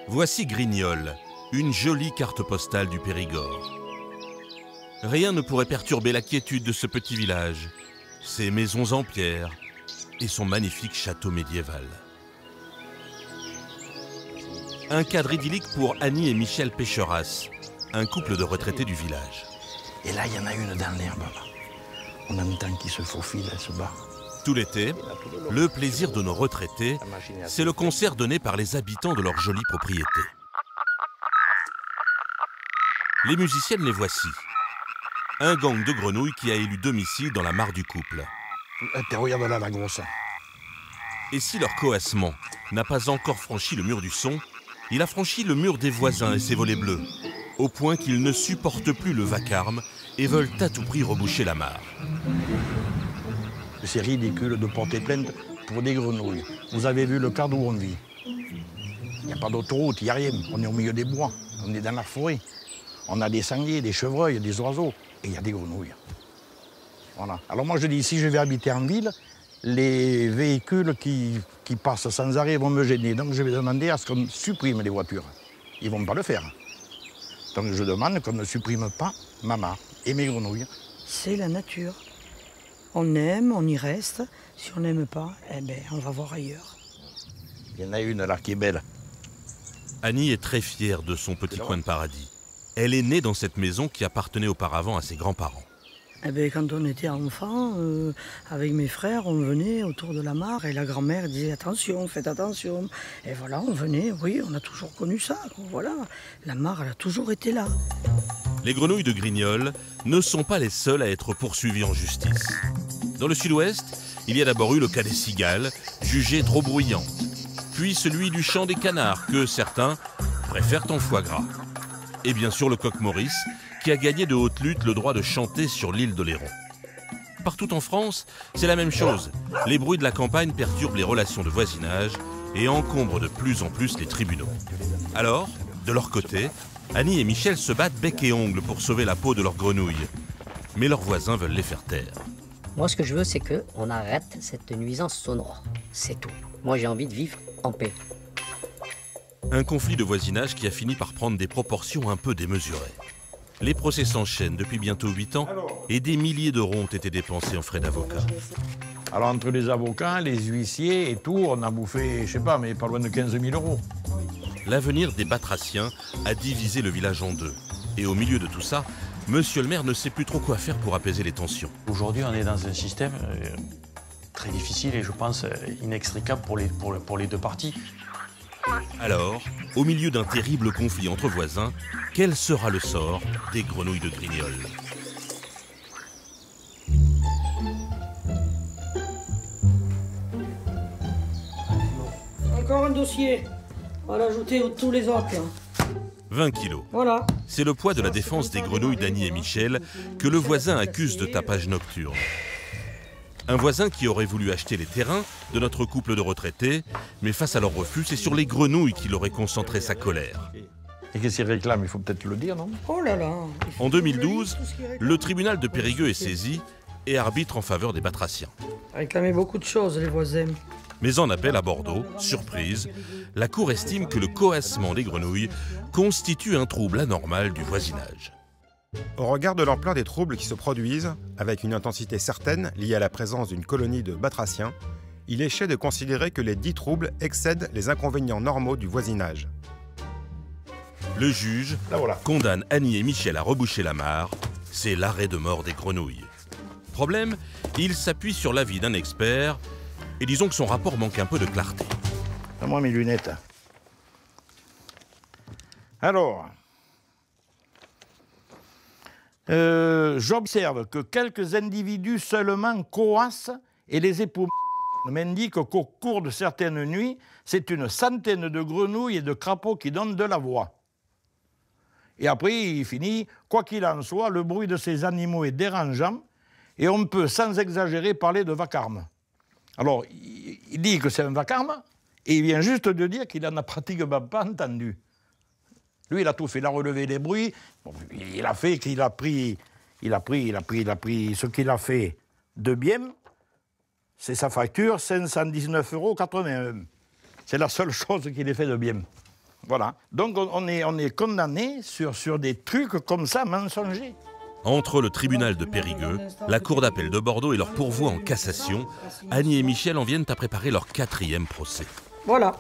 Voici Grignol, une jolie carte postale du Périgord. Rien ne pourrait perturber la quiétude de ce petit village, ses maisons en pierre et son magnifique château médiéval. Un cadre idyllique pour Annie et Michel Pécheras, un couple de retraités du village. Et là, il y en a une dans l'herbe. On entend qu'il se faufile, elle se bat. Tout l'été, le plaisir de nos retraités, c'est le concert donné par les habitants de leur jolie propriété. Les musiciennes les voici. Un gang de grenouilles qui a élu domicile dans la mare du couple. Regarde là, la grosse. Et si leur coassement n'a pas encore franchi le mur du son, il a franchi le mur des voisins et ses volets bleus, au point qu'ils ne supportent plus le vacarme et veulent à tout prix reboucher la mare. C'est ridicule de porter plainte pour des grenouilles. Vous avez vu le cadre où on vit. Il n'y a pas d'autoroute, il n'y a rien. On est au milieu des bois, on est dans la forêt. On a des sangliers, des chevreuils, des oiseaux, et il y a des grenouilles. Voilà. Alors moi je dis, si je vais habiter en ville, les véhicules qui passent sans arrêt vont me gêner. Donc je vais demander à ce qu'on supprime les voitures. Ils ne vont pas le faire. Donc je demande qu'on ne supprime pas ma mare et mes grenouilles. C'est la nature. On aime, on y reste. Si on n'aime pas, eh ben, on va voir ailleurs. Il y en a une là qui est belle. Annie est très fière de son petit coin de paradis. Elle est née dans cette maison qui appartenait auparavant à ses grands-parents. Eh ben, quand on était enfant, avec mes frères, on venait autour de la mare et la grand-mère disait « Attention, faites attention ». Et voilà, on venait, oui, on a toujours connu ça. Voilà, la mare, elle a toujours été là. Les grenouilles de Grignol ne sont pas les seules à être poursuivies en justice. Dans le sud-ouest, il y a d'abord eu le cas des cigales, jugées trop bruyantes. Puis celui du chant des canards, que certains préfèrent en foie gras. Et bien sûr le coq Maurice, qui a gagné de haute lutte le droit de chanter sur l'île d'Oléron. Partout en France, c'est la même chose. Les bruits de la campagne perturbent les relations de voisinage et encombrent de plus en plus les tribunaux. Alors, de leur côté, Annie et Michel se battent bec et ongles pour sauver la peau de leurs grenouilles. Mais leurs voisins veulent les faire taire. Moi, ce que je veux, c'est qu'on arrête cette nuisance sonore. C'est tout. Moi, j'ai envie de vivre en paix. Un conflit de voisinage qui a fini par prendre des proportions un peu démesurées. Les procès s'enchaînent depuis bientôt 8 ans et des milliers d'euros ont été dépensés en frais d'avocat. Alors entre les avocats, les huissiers et tout, on a bouffé, je sais pas, mais pas loin de 15 000 euros. L'avenir des Batraciens a divisé le village en deux. Et au milieu de tout ça, monsieur le maire ne sait plus trop quoi faire pour apaiser les tensions. Aujourd'hui, on est dans un système très difficile et je pense inextricable pour les deux parties. Alors, au milieu d'un terrible conflit entre voisins, quel sera le sort des grenouilles de Grignol? Encore un dossier. On va l'ajouter tous les autres. 20 kilos. Voilà. C'est le poids de la défense des grenouilles d'Annie et Michel que le voisin accuse de tapage nocturne. Un voisin qui aurait voulu acheter les terrains de notre couple de retraités, mais face à leur refus, c'est sur les grenouilles qu'il aurait concentré sa colère. Et qu'est-ce qu'il réclame? Il faut peut-être le dire, non? Oh là là. En 2012, le tribunal de Périgueux est saisi et arbitre en faveur des Batraciens. Réclamer beaucoup de choses, les voisins. Mais en appel à Bordeaux, surprise, la Cour estime que le coassement des grenouilles constitue un trouble anormal du voisinage. Au regard de l'ampleur des troubles qui se produisent, avec une intensité certaine liée à la présence d'une colonie de batraciens, il est fait de considérer que les dits troubles excèdent les inconvénients normaux du voisinage. Le juge condamne Annie et Michel à reboucher la mare. C'est l'arrêt de mort des grenouilles. Problème, il s'appuie sur l'avis d'un expert et disons que son rapport manque un peu de clarté. Donne-moi mes lunettes. Alors, j'observe que quelques individus seulement coassent et les époux m'indiquent qu'au cours de certaines nuits, c'est une centaine de grenouilles et de crapauds qui donnent de la voix. Et après, il finit, quoi qu'il en soit, le bruit de ces animaux est dérangeant et on peut, sans exagérer, parler de vacarme. Alors, il dit que c'est un vacarme et il vient juste de dire qu'il n'en a pratiquement pas entendu. Lui, il a tout fait, il a relevé les bruits, bon, il a fait qu'il a pris ce qu'il a fait de bien, c'est sa facture, 519,81 €. C'est la seule chose qu'il ait fait de bien. Voilà. Donc on est condamné sur des trucs comme ça, mensongers. Entre le tribunal de Périgueux, la cour d'appel de Bordeaux et leur pourvoi en cassation, Annie et Michel en viennent à préparer leur 4e procès. Voilà.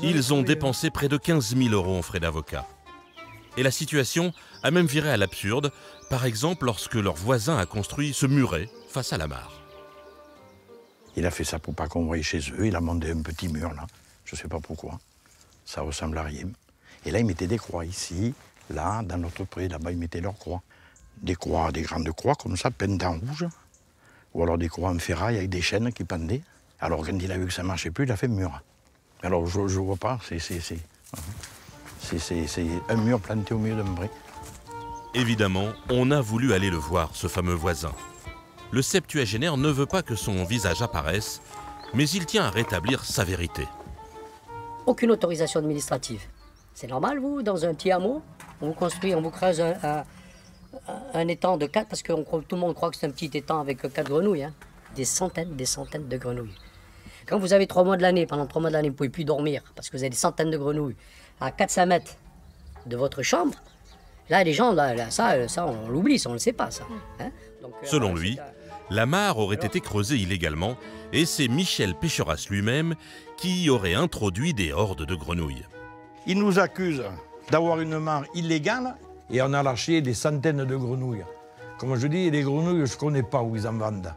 Ils ont dépensé près de 15 000 € en frais d'avocat. Et la situation a même viré à l'absurde, par exemple lorsque leur voisin a construit ce muret face à la mare. Il a fait ça pour pas qu'on voie chez eux, il a monté un petit mur là, je sais pas pourquoi, ça ressemble à rien. Et là il mettait des croix ici, là, dans notre pré, là-bas ils mettaient leurs croix. Des croix, des grandes croix comme ça, peintes en rouge, ou alors des croix en ferraille avec des chaînes qui pendaient. Alors quand il a vu que ça marchait plus, il a fait mur. Alors je vois pas, c'est un mur planté au milieu d'un pré. Évidemment, on a voulu aller le voir, ce fameux voisin. Le septuagénaire ne veut pas que son visage apparaisse, mais il tient à rétablir sa vérité. Aucune autorisation administrative. C'est normal, vous, dans un petit hameau, on vous construit, on vous creuse un étang de 4, parce que tout le monde croit que c'est un petit étang avec 4 grenouilles. Hein. Des centaines de grenouilles. Quand vous avez 3 mois de l'année, pendant 3 mois de l'année, vous ne pouvez plus dormir, parce que vous avez des centaines de grenouilles, à 400 mètres de votre chambre, là, les gens, ça on l'oublie, ça, on ne le sait pas, ça. Hein. Donc, selon lui, la mare aurait été creusée illégalement, et c'est Michel Pécheras lui-même qui y aurait introduit des hordes de grenouilles. Il nous accuse d'avoir une mare illégale et on a lâché des centaines de grenouilles. Comme je dis, les grenouilles, je ne connais pas où ils en vendent.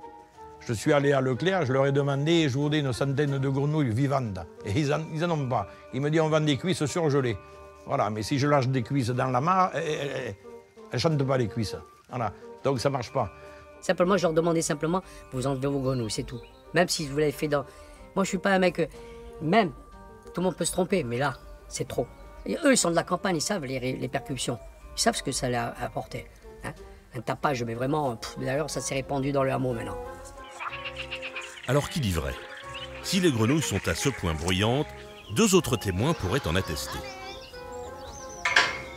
Je suis allé à Leclerc, je leur ai demandé, je voudrais une centaine de grenouilles vivantes. Et ils en ont pas. Ils me disent, on vend des cuisses surgelées. Voilà, mais si je lâche des cuisses dans la mare, elles ne chantent pas les cuisses. Voilà, donc ça ne marche pas. Simplement, je leur demandais simplement, vous enlevez vos grenouilles, c'est tout. Même si vous l'avez fait dans... Moi, je suis pas un mec... Même, tout le monde peut se tromper, mais là, c'est trop. Et eux, ils sont de la campagne, ils savent les percussions. Ils savent ce que ça allait apporter. Hein. Un tapage, mais vraiment... D'ailleurs, ça s'est répandu dans le hameau maintenant. Alors qui dit vrai? Si les grenouilles sont à ce point bruyantes, 2 autres témoins pourraient en attester.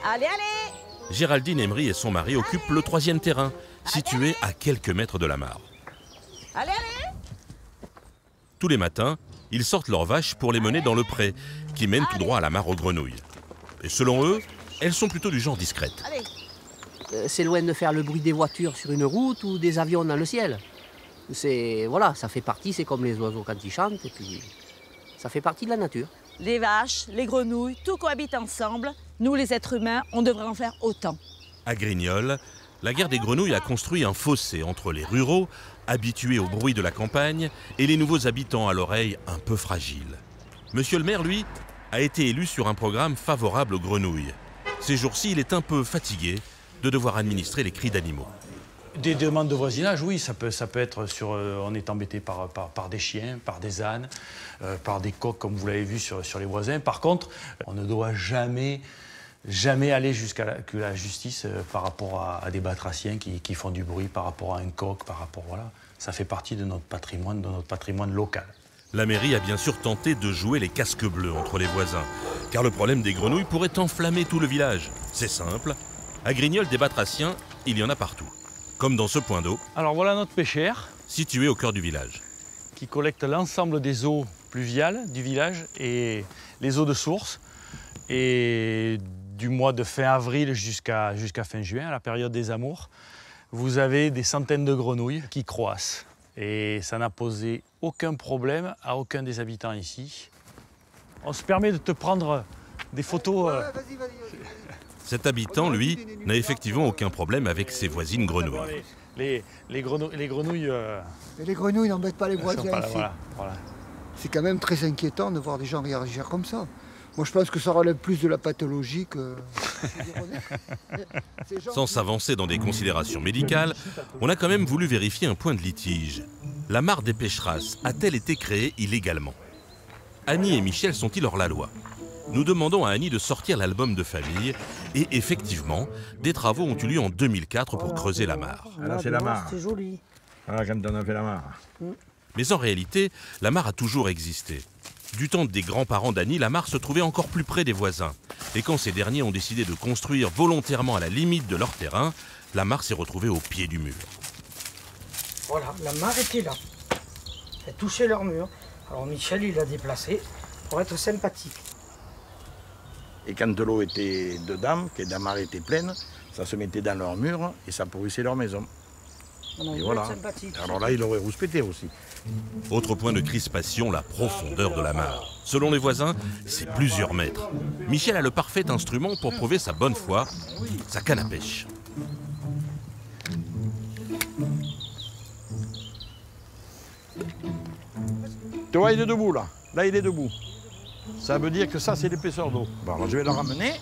Allez, allez! Géraldine Emery et son mari occupent le 3e terrain, situé à quelques mètres de la mare. Allez, allez! Tous les matins, ils sortent leurs vaches pour les mener dans le pré, qui mène tout droit à la mare aux grenouilles. Et selon eux, elles sont plutôt du genre discrètes. C'est loin de faire le bruit des voitures sur une route ou des avions dans le ciel. Voilà, ça fait partie, c'est comme les oiseaux quand ils chantent, et puis ça fait partie de la nature. Les vaches, les grenouilles, tout cohabite ensemble. Nous, les êtres humains, on devrait en faire autant. À Grignols, la guerre des grenouilles a construit un fossé entre les ruraux, habitués au bruit de la campagne, et les nouveaux habitants à l'oreille un peu fragiles. Monsieur le maire, lui, a été élu sur un programme favorable aux grenouilles. Ces jours-ci, il est un peu fatigué de devoir administrer les cris d'animaux. Des demandes de voisinage, oui, ça peut être sur... on est embêté par des chiens, par des ânes, par des coqs, comme vous l'avez vu sur les voisins. Par contre, on ne doit jamais aller jusqu'à la justice par rapport à des batraciens qui font du bruit, par rapport à un coq, par rapport... Voilà, ça fait partie de notre patrimoine local. La mairie a bien sûr tenté de jouer les casques bleus entre les voisins, car le problème des grenouilles pourrait enflammer tout le village. C'est simple, à Grignols des batraciens, il y en a partout. Comme dans ce point d'eau. Alors voilà notre pêchère. Situé au cœur du village. Qui collecte l'ensemble des eaux pluviales du village et les eaux de source. Et du mois de fin avril jusqu'à fin juin, à la période des amours, vous avez des centaines de grenouilles qui croissent. Et ça n'a posé aucun problème à aucun des habitants ici. On se permet de te prendre des photos. Vas-y. Cet habitant, lui, n'a effectivement aucun problème avec ses voisines grenouilles. Les grenouilles... Mais les grenouilles n'embêtent pas les voisins ici. Voilà. C'est quand même très inquiétant de voir des gens réagir comme ça. Moi, je pense que ça relève plus de la pathologie que... Sans s'avancer dans des considérations médicales, on a quand même voulu vérifier un point de litige. La mare des Pécheras a-t-elle été créée illégalement? Annie et Michel sont-ils hors la loi? Nous demandons à Annie de sortir l'album de famille et effectivement, des travaux ont eu lieu en 2004 pour creuser la mare. Là, c'est la mare. C'est joli. Voilà, quand on a fait la mare. Mais en réalité, la mare a toujours existé. Du temps des grands-parents d'Annie, la mare se trouvait encore plus près des voisins. Et quand ces derniers ont décidé de construire volontairement à la limite de leur terrain, la mare s'est retrouvée au pied du mur. Voilà, la mare était là. Elle touchait leur mur. Alors Michel, il l'a déplacé. pour être sympathique. Et quand l'eau était dedans, que la mare était pleine, ça se mettait dans leurs murs et ça pourrissait leur maison. Et voilà. Alors là, il aurait rouspété aussi. Autre point de crispation, la profondeur de la mare. Selon les voisins, c'est plusieurs mètres. Michel a le parfait instrument pour prouver sa bonne foi, sa canne à pêche. Tu vois, il est debout là. Là, il est debout. Ça veut dire que ça, c'est l'épaisseur d'eau. Bon, alors je vais le ramener.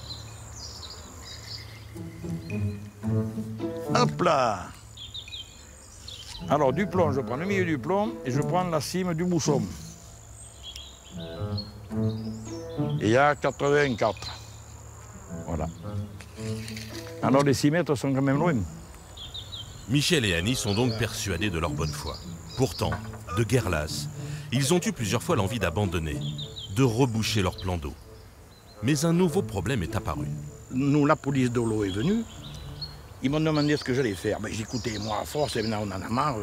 Hop là. Alors, du plomb, je prends le milieu du plomb et je prends la cime du bouchon. Et il y a 84. Voilà. Alors, les 6 mètres sont quand même loin. Michel et Annie sont donc persuadés de leur bonne foi. Pourtant, de guerre lasse, ils ont eu plusieurs fois l'envie d'abandonner, de reboucher leur plan d'eau. Mais un nouveau problème est apparu. Nous, la police de l'eau est venue. Ils m'ont demandé ce que j'allais faire. Ben, j'ai écouté, moi, à force, et maintenant on en a marre.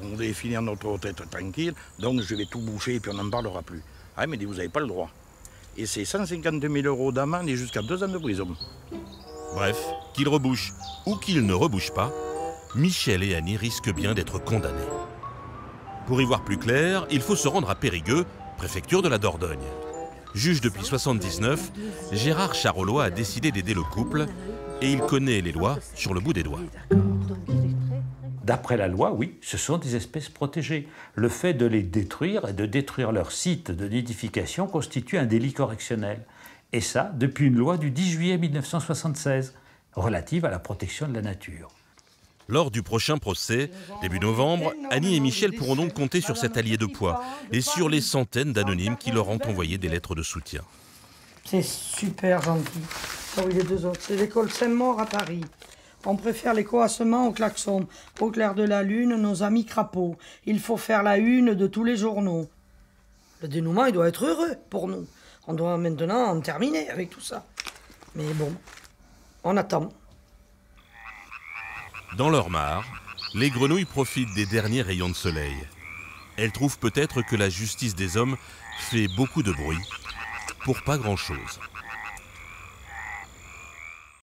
On devait finir notre retraite tranquille, donc je vais tout boucher et puis on n'en parlera plus. Ah, il m'a dit, vous n'avez pas le droit. Et c'est 150 000 € d'amende et jusqu'à 2 ans de prison. Bref, qu'ils rebouchent ou qu'ils ne rebouchent pas, Michel et Annie risquent bien d'être condamnés. Pour y voir plus clair, il faut se rendre à Périgueux, préfecture de la Dordogne. Juge depuis 1979, Gérard Charolois a décidé d'aider le couple et il connaît les lois sur le bout des doigts. D'après la loi, oui, ce sont des espèces protégées. Le fait de les détruire et de détruire leur site de nidification constitue un délit correctionnel. Et ça, depuis une loi du 10 juillet 1976, relative à la protection de la nature. Lors du prochain procès, début novembre, Annie et Michel pourront donc compter sur cet allié de poids et sur les centaines d'anonymes qui leur ont envoyé des lettres de soutien. C'est super gentil. Ah oui, les deux autres. C'est l'école Saint-Maur à Paris. On préfère les coassements au klaxon. Au clair de la lune, nos amis crapauds. Il faut faire la une de tous les journaux. Le dénouement, il doit être heureux pour nous. On doit maintenant en terminer avec tout ça. Mais bon, on attend. Dans leur mare, les grenouilles profitent des derniers rayons de soleil. Elles trouvent peut-être que la justice des hommes fait beaucoup de bruit pour pas grand-chose.